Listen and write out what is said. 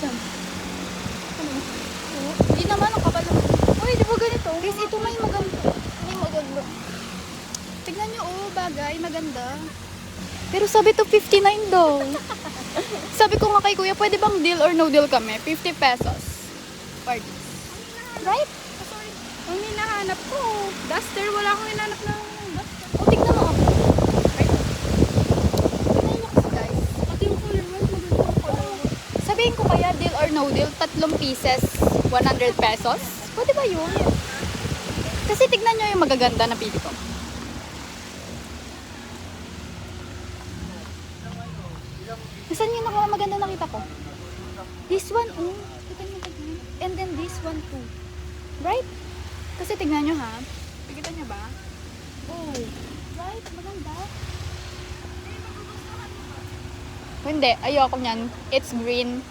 Saan? Ano? Oh, hindi naman, ang kapal naman. Uy, di ba ganito? Guys, ito may maganda. May maganda. Tignan nyo, oh, bagay, maganda. Pero sabi to 59 daw. Sabi ko nga kay kuya, pwede bang deal or no deal kami? 50 pesos. For this. Right? Sorry. Ang hinahanap ko, duster. Wala akong hinahanap ng duster. O, tignan mo ako. Right? Tignan nyo kasi guys. Pati yung color white, maganda yung color. Sabihin ko kaya deal or no deal, 3 pieces, 100 pesos. Pwede ba yun? Kasi tignan nyo yung magaganda na pili ko. Saan yung maganda nakita ko? This one, oh. Kita nyo tignan. And then this one too. Right? Kasi tignan nyo ha. Nakita nyo ba? Oh. Right? Maganda. Hindi, ayoko nyan. It's green.